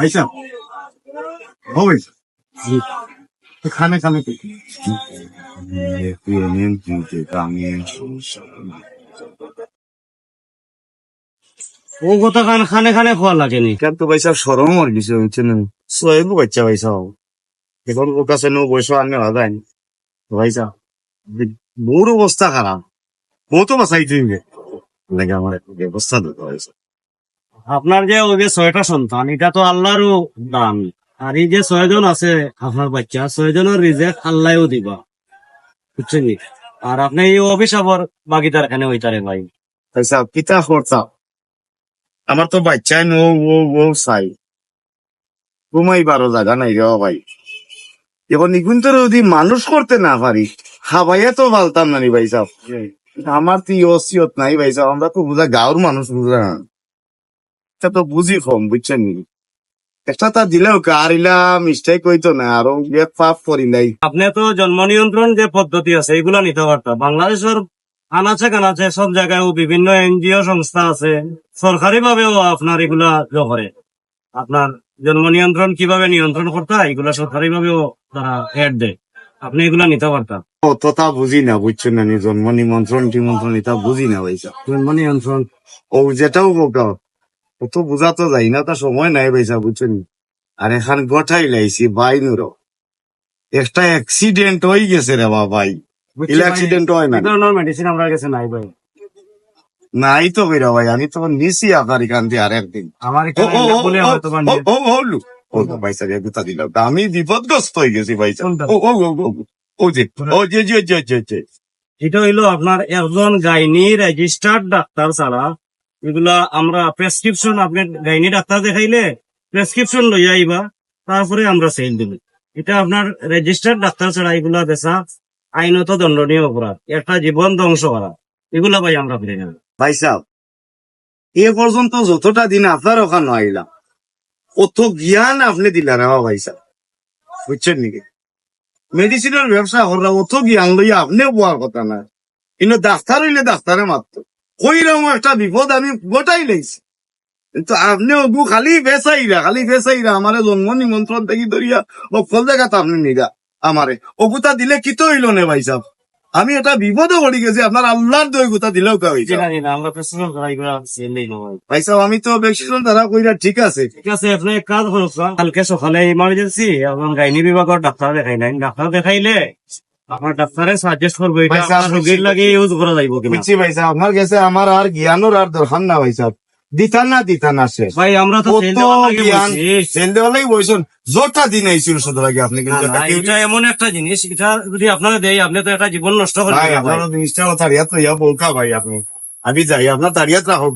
भाई साहब हो भाई साहब जी तो खाने खाने पे ও কথা খানে খানে খোয়া লাগেনি। কেন তো ভাই সাহেব সরম আর কিছু হচ্ছে না সোয়েবু বাচ্চা ভাই সাহেব এখন ওর কাছে নো বয়স আনলে ভালো ভাই সাহেব মোর অবস্থা খারাপ ও তো বাসাই দিবে লাগে আমার একটু ব্যবস্থা দিতে হয়েছে আপনার যে ওই যে 6টা সন্তান, এটা তো আল্লাহরও দান। আর এই যে 6জন আছে আপনার বাচ্চা, 6জনের রিজেক আল্লাহও দিবা, বুঝছেন নি? আর আপনি এই অভিশাপর বাগিদার এখানে হইতারে ভাই। ভাই সাহেব কিতা করতাম আমার তো বাচ্চাই নো ও চাই ঘুমাইবারও জায়গা নাই রে ভাই এখন নিকুঞ্জ যদি মানুষ করতে না পারি খাবাইয়া তো পালতাম না নি ভাই সাহেব আমার তো ইয়সিয়ত নাই ভাই সাহেব আমরা তো বুঝা গাঁর মানুষ বুঝা না এটা তো বুঝি কম বুঝছেন নি একটা তা দিলেও কার ইলা মিস্টেক হইতো না আরো পাপ করি নাই আপনি তো জন্ম নিয়ন্ত্রণ যে পদ্ধতি আছে এগুলা নিতে পারতাম। বাংলাদেশের আনাচে কানাচে সব জায়গায় বিভিন্ন এনজিও সংস্থা আছে, সরকারি ভাবেও আপনার এগুলা করে। আপনার জন্ম নিয়ন্ত্রণ কিভাবে নিয়ন্ত্রণ করতে হয় এগুলা সরকারি ভাবেও তারা এড দেয়, আপনি এগুলা নিতে পারতাম। অতটা বুঝি না বুঝছেন না নি জন্ম নিমন্ত্রণ টিমন্ত্রণ এটা বুঝি না ভাই সাহেব জন্ম নিয়ন্ত্রণ ও যেটাও হোক অত বুঝা তো যাই না তা সময় নাই ভাই সাহেব বুঝছেন নি? আর এখন গোটাই লাইছি বাইনুরো একটা অ্যাক্সিডেন্ট হয়ে গেছে রে ভাই ইলা অ্যাক্সিডেন্ট হয় না এই ধরনের মেডিসিন আমার কাছে নাই ভাই। নাই তো বেরা ভাই আমি তো নিছি আপনার এখান থেকে আর একদিন আমার ও এখানে ও ও বলে হয়তো বা নিয়ে- ও ভাই সাহেব গুতা দিল আমি বিপদগ্রস্ত হয়ে গেছি ভাই সাহেব কোনটা? ও যে এটা হইলো আপনার একজন গাইনি রেজিস্টার্ড ডাক্তার ছাড়া এগুলা আমরা প্রেসক্রিপশন, আপনি গাইনি ডাক্তার দেখাইলে প্রেসক্রিপশন লইয়া আইবা, তারপরে আমরা সেল দিব। এটা আপনার রেজিস্টার্ড ডাক্তার ছাড়া এগুলা বেচা আইনত দণ্ডনীয় অপরাধ, একটা জীবন ধ্বংস করা, এগুলা ভাই আমরা ফিরে নেব। ভাই সাহেব এ পর্যন্ত যতটা দিন আপনার ওখানে আইলাম অত জ্ঞান আপনি দিলেন না ভাই সাহেব বুঝছেন নাকি মেডিসিনের ব্যবসা করলাম অত জ্ঞান লইয়া আপনি বোয়ার কথা না কিন্তু ডাক্তার হইলে ডাক্তারে মাত্র কইরকম একটা বিপদ আমি গোটাই লাইছি কিন্তু আপনি ওগু খালি বেসাইরা আমারে জন্ম নিমন্ত্রণ থেকে ধরিয়া ও ফল জায়গাতে আপনি নিগা আমারে ওগুতা দিলে কি তো হইল না ভাই সাহেব আমি এটা বিপদে পড়ে গেছি আপনার আল্লাহর দই গুতা দিলেও কা হইছে আমরা প্রেসক্রিপশন করা এগুলা সেল নেই না ভাই। ভাই সাহেব আমি তো ভ্যাকসিন দ্বারা কইরা ঠিক আছে ঠিক আছে, আপনি এক কাজ করুন, কালকে সকালে ইমার্জেন্সি এবং গাইনি বিভাগের ডাক্তার দেখাই নাই, ডাক্তার দেখাইলে আপনার ডাক্তারে সাজেস্ট করবো এটা ভাই সাহেব, আপনার রোগীর লাগে ইউজ করা যাইব কিনা। বুঝছি ভাই সাহেব আমার কাছে আমার আর জ্ঞানোর আর দরকার না ভাই সাহেব দিতা না শেষ ভাই আমরা তো কত সেল দেওয়ার লাগে জ্ঞান বলছি। সেল দেওয়ালাই বইছেন যটা দিন আইছিল শুধু লাগে আপনি কিন্তু না, এটা এমন একটা জিনিস, এটা যদি আপনারা দেয় আপনি তো একটা জীবন নষ্ট করে ভাই দিবেন ভাই। আপনার জিনিসটা তাড়িয়াত লইয়া বলকা ভাই আপনি আমি যাই আপনার তাড়িয়াত রাখো